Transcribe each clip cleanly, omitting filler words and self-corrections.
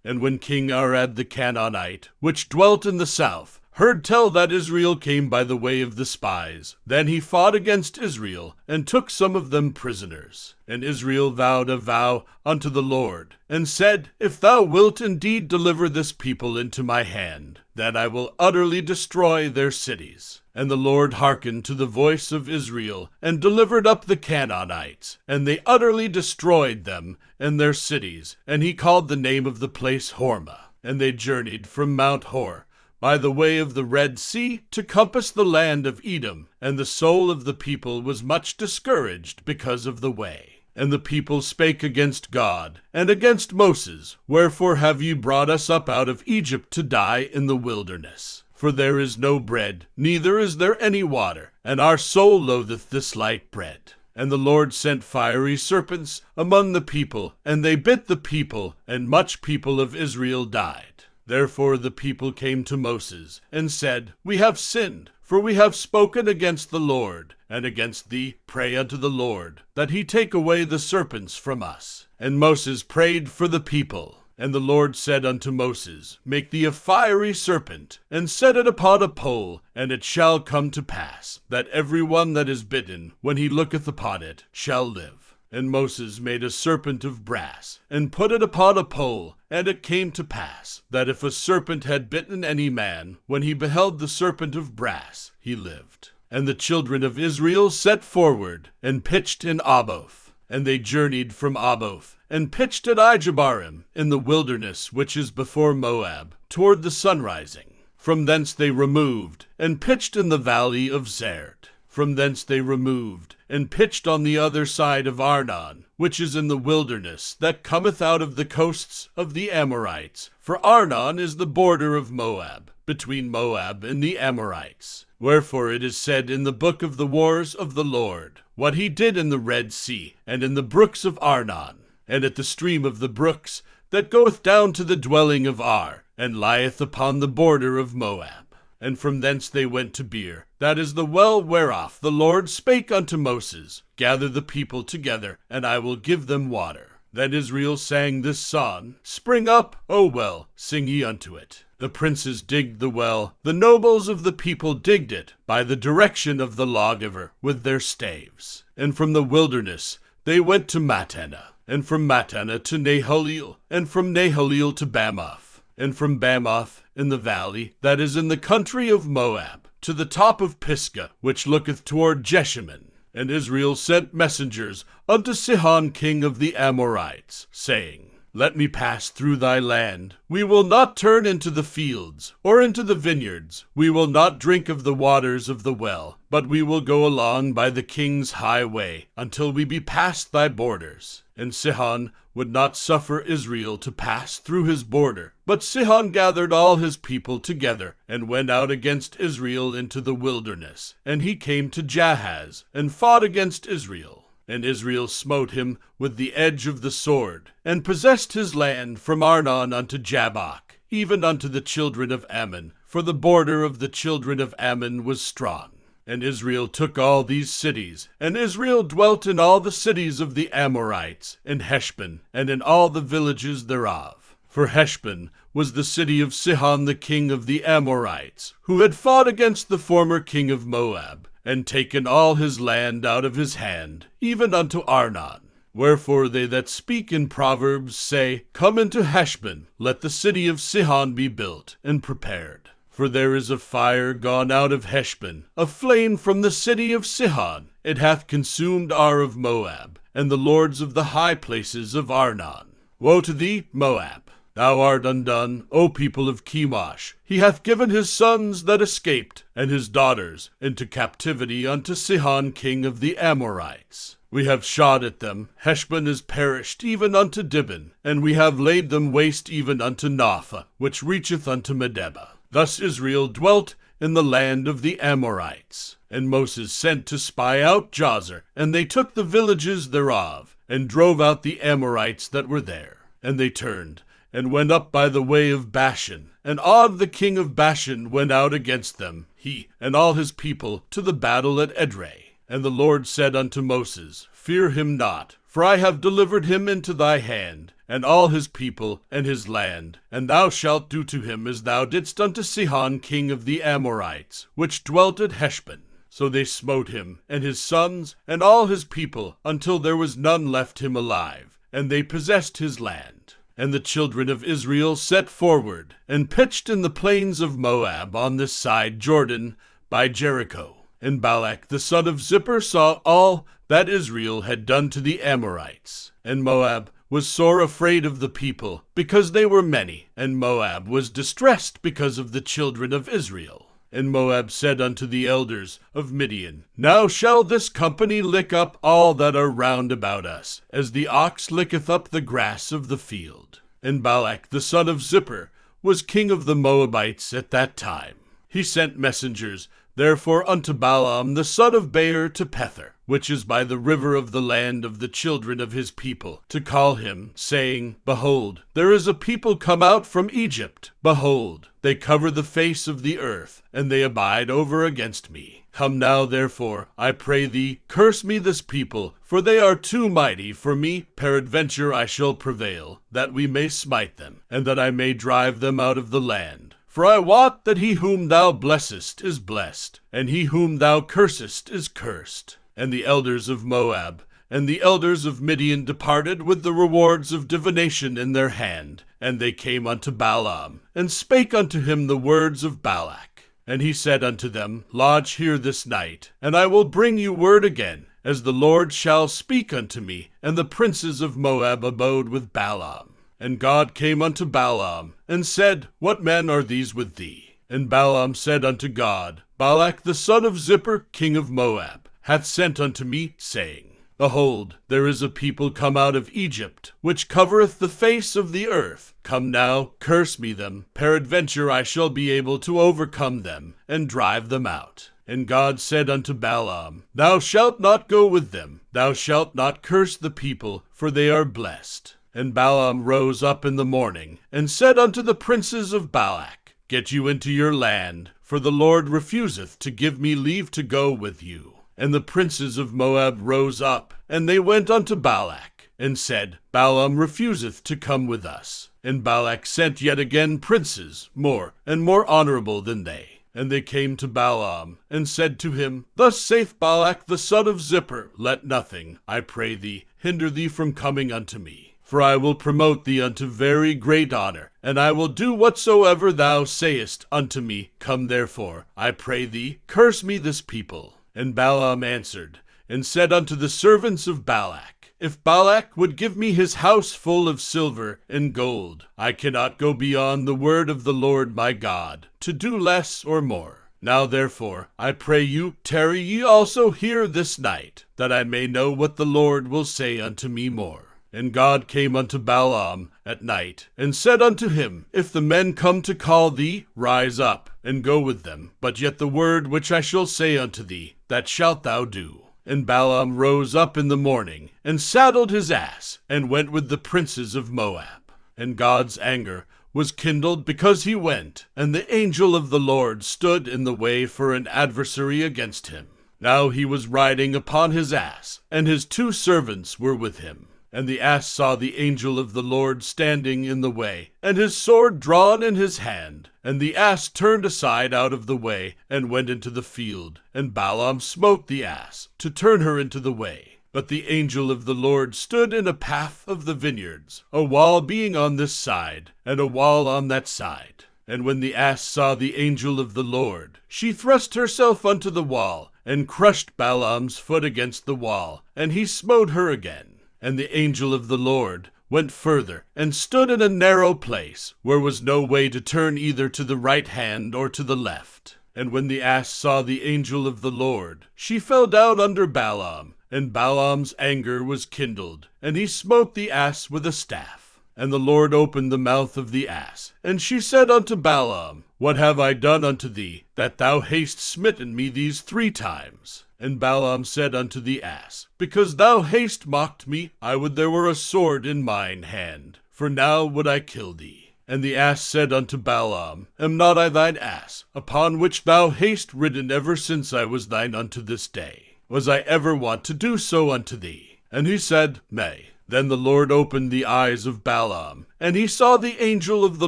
And when King Arad the Canaanite, which dwelt in the south, heard tell that Israel came by the way of the spies, then he fought against Israel, and took some of them prisoners. And Israel vowed a vow unto the Lord, and said, If thou wilt indeed deliver this people into my hand, then I will utterly destroy their cities. And the Lord hearkened to the voice of Israel, and delivered up the Canaanites, and they utterly destroyed them and their cities. And he called the name of the place Hormah. And they journeyed from Mount Hor by the way of the Red Sea to compass the land of Edom, and the soul of the people was much discouraged because of the way. And the people spake against God, and against Moses, Wherefore have ye brought us up out of Egypt to die in the wilderness? For there is no bread, neither is there any water, and our soul loatheth this light bread. And the Lord sent fiery serpents among the people, and they bit the people, and much people of Israel died. Therefore the people came to Moses, and said, We have sinned, for we have spoken against the Lord, and against thee pray unto the Lord, that he take away the serpents from us. And Moses prayed for the people. And the Lord said unto Moses, Make thee a fiery serpent, and set it upon a pole, and it shall come to pass, that every one that is bitten, when he looketh upon it, shall live. And Moses made a serpent of brass, and put it upon a pole, and it came to pass, that if a serpent had bitten any man, when he beheld the serpent of brass, he lived. And the children of Israel set forward, and pitched in Oboth. And they journeyed from Oboth, and pitched at Ijebarim, in the wilderness which is before Moab, toward the sunrising. From thence they removed, and pitched in the valley of Zerd. From thence they removed, and pitched on the other side of Arnon, which is in the wilderness, that cometh out of the coasts of the Amorites. For Arnon is the border of Moab, between Moab and the Amorites. Wherefore it is said in the book of the wars of the Lord, what he did in the Red Sea, and in the brooks of Arnon, and at the stream of the brooks, that goeth down to the dwelling of Ar, and lieth upon the border of Moab. And from thence they went to Beer, that is the well whereof the Lord spake unto Moses, Gather the people together, and I will give them water. Then Israel sang this song, Spring up, O well, sing ye unto it. The princes digged the well, the nobles of the people digged it, by the direction of the lawgiver, with their staves. And from the wilderness they went to Mattanah, and from Mattanah to Nahaleel, and from Nahaleel to Bamoth, and from Bamoth in the valley that is in the country of Moab, to the top of Pisgah, which looketh toward Jeshimon. And Israel sent messengers unto Sihon king of the Amorites, saying, Let me pass through thy land. We will not turn into the fields, or into the vineyards. We will not drink of the waters of the well, but we will go along by the king's highway, until we be past thy borders. And Sihon would not suffer Israel to pass through his border. But Sihon gathered all his people together, and went out against Israel into the wilderness. And he came to Jahaz, and fought against Israel. And Israel smote him with the edge of the sword, and possessed his land from Arnon unto Jabbok, even unto the children of Ammon, for the border of the children of Ammon was strong. And Israel took all these cities, and Israel dwelt in all the cities of the Amorites, in Heshbon, and in all the villages thereof. For Heshbon was the city of Sihon the king of the Amorites, who had fought against the former king of Moab, and taken all his land out of his hand, even unto Arnon. Wherefore they that speak in Proverbs say, Come into Heshbon, let the city of Sihon be built, and prepared. For there is a fire gone out of Heshbon, a flame from the city of Sihon. It hath consumed Ar of Moab, and the lords of the high places of Arnon. Woe to thee, Moab! Thou art undone, O people of Chemosh. He hath given his sons that escaped, and his daughters, into captivity unto Sihon king of the Amorites. We have shot at them. Heshbon is perished even unto Dibon, and we have laid them waste even unto Napha, which reacheth unto Medeba. Thus Israel dwelt in the land of the Amorites. And Moses sent to spy out Jazer, and they took the villages thereof, and drove out the Amorites that were there. And they turned, and went up by the way of Bashan. And Og the king of Bashan went out against them, he and all his people, to the battle at Edrei. And the Lord said unto Moses, Fear him not, for I have delivered him into thy hand, and all his people, and his land. And thou shalt do to him as thou didst unto Sihon king of the Amorites, which dwelt at Heshbon. So they smote him, and his sons, and all his people, until there was none left him alive, and they possessed his land. And the children of Israel set forward, and pitched in the plains of Moab on this side Jordan, by Jericho. And Balak the son of Zippor saw all that Israel had done to the Amorites. And Moab was sore afraid of the people, because they were many, and Moab was distressed because of the children of Israel. And Moab said unto the elders of Midian, Now shall this company lick up all that are round about us, as the ox licketh up the grass of the field. And Balak the son of Zippor was king of the Moabites at that time. He sent messengers therefore unto Balaam the son of Beor to Pether, which is by the river of the land of the children of his people, to call him, saying, Behold, there is a people come out from Egypt. Behold, they cover the face of the earth, and they abide over against me. Come now, therefore, I pray thee, curse me this people, for they are too mighty for me. Peradventure I shall prevail, that we may smite them, and that I may drive them out of the land. For I wot that he whom thou blessest is blessed, and he whom thou cursest is cursed. And the elders of Moab and the elders of Midian departed with the rewards of divination in their hand. And they came unto Balaam, and spake unto him the words of Balak. And he said unto them, Lodge here this night, and I will bring you word again, as the Lord shall speak unto me. And the princes of Moab abode with Balaam. And God came unto Balaam, and said, What men are these with thee? And Balaam said unto God, Balak the son of Zippor, king of Moab, hath sent unto me, saying, Behold, there is a people come out of Egypt, which covereth the face of the earth. Come now, curse me them. Peradventure I shall be able to overcome them, and drive them out. And God said unto Balaam, Thou shalt not go with them. Thou shalt not curse the people, for they are blessed. And Balaam rose up in the morning, and said unto the princes of Balak, Get you into your land, for the Lord refuseth to give me leave to go with you. And the princes of Moab rose up, and they went unto Balak, and said, Balaam refuseth to come with us. And Balak sent yet again princes, more and more honorable than they. And they came to Balaam, and said to him, Thus saith Balak the son of Zippor, Let nothing, I pray thee, hinder thee from coming unto me. For I will promote thee unto very great honor, and I will do whatsoever thou sayest unto me. Come therefore, I pray thee, curse me this people. And Balaam answered, and said unto the servants of Balak, If Balak would give me his house full of silver and gold, I cannot go beyond the word of the Lord my God, to do less or more. Now therefore, I pray you, tarry ye also here this night, that I may know what the Lord will say unto me more. And God came unto Balaam at night, and said unto him, If the men come to call thee, rise up, and go with them. But yet the word which I shall say unto thee, that shalt thou do. And Balaam rose up in the morning, and saddled his ass, and went with the princes of Moab. And God's anger was kindled because he went, and the angel of the Lord stood in the way for an adversary against him. Now he was riding upon his ass, and his 2 servants were with him. And the ass saw the angel of the Lord standing in the way, and his sword drawn in his hand. And the ass turned aside out of the way, and went into the field. And Balaam smote the ass, to turn her into the way. But the angel of the Lord stood in a path of the vineyards, a wall being on this side, and a wall on that side. And when the ass saw the angel of the Lord, she thrust herself unto the wall, and crushed Balaam's foot against the wall, and he smote her again. And the angel of the Lord went further, and stood in a narrow place, where was no way to turn either to the right hand or to the left. And when the ass saw the angel of the Lord, she fell down under Balaam, and Balaam's anger was kindled, and he smote the ass with a staff. And the Lord opened the mouth of the ass, and she said unto Balaam, What have I done unto thee, that thou hast smitten me these 3 times? And Balaam said unto the ass, Because thou hast mocked me, I would there were a sword in mine hand, for now would I kill thee. And the ass said unto Balaam, Am not I thine ass, upon which thou hast ridden ever since I was thine unto this day? Was I ever wont to do so unto thee? And he said, Nay. Then the Lord opened the eyes of Balaam, and he saw the angel of the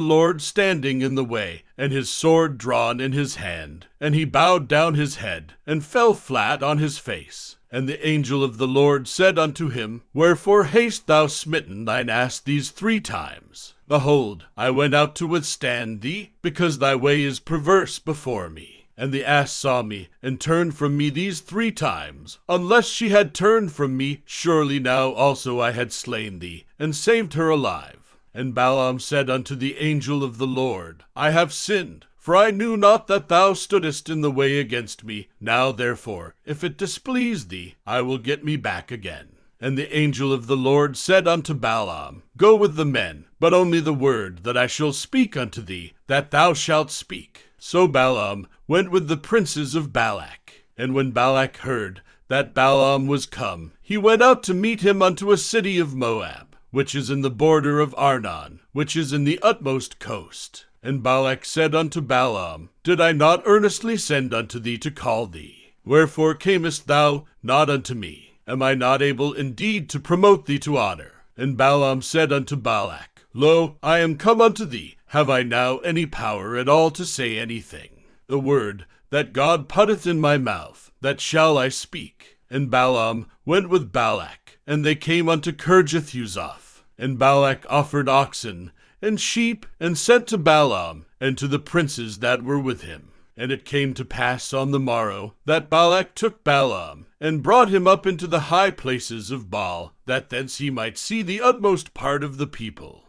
Lord standing in the way, and his sword drawn in his hand. And he bowed down his head, and fell flat on his face. And the angel of the Lord said unto him, Wherefore hast thou smitten thine ass these 3 times? Behold, I went out to withstand thee, because thy way is perverse before me. And the ass saw me, and turned from me these 3 times. Unless she had turned from me, surely now also I had slain thee, and saved her alive. And Balaam said unto the angel of the Lord, I have sinned, for I knew not that thou stoodest in the way against me. Now therefore, if it displease thee, I will get me back again. And the angel of the Lord said unto Balaam, Go with the men, but only the word that I shall speak unto thee, that thou shalt speak. So Balaam went with the princes of Balak. And when Balak heard that Balaam was come, he went out to meet him unto a city of Moab, which is in the border of Arnon, which is in the utmost coast. And Balak said unto Balaam, Did I not earnestly send unto thee to call thee? Wherefore camest thou not unto me? Am I not able indeed to promote thee to honor? And Balaam said unto Balak, Lo, I am come unto thee. Have I now any power at all to say anything? The word that God putteth in my mouth, that shall I speak. And Balaam went with Balak, and they came unto Kirjath-Huzoth. And Balak offered oxen and sheep, and sent to Balaam, and to the princes that were with him. And it came to pass on the morrow, that Balak took Balaam, and brought him up into the high places of Baal, that thence he might see the utmost part of the people.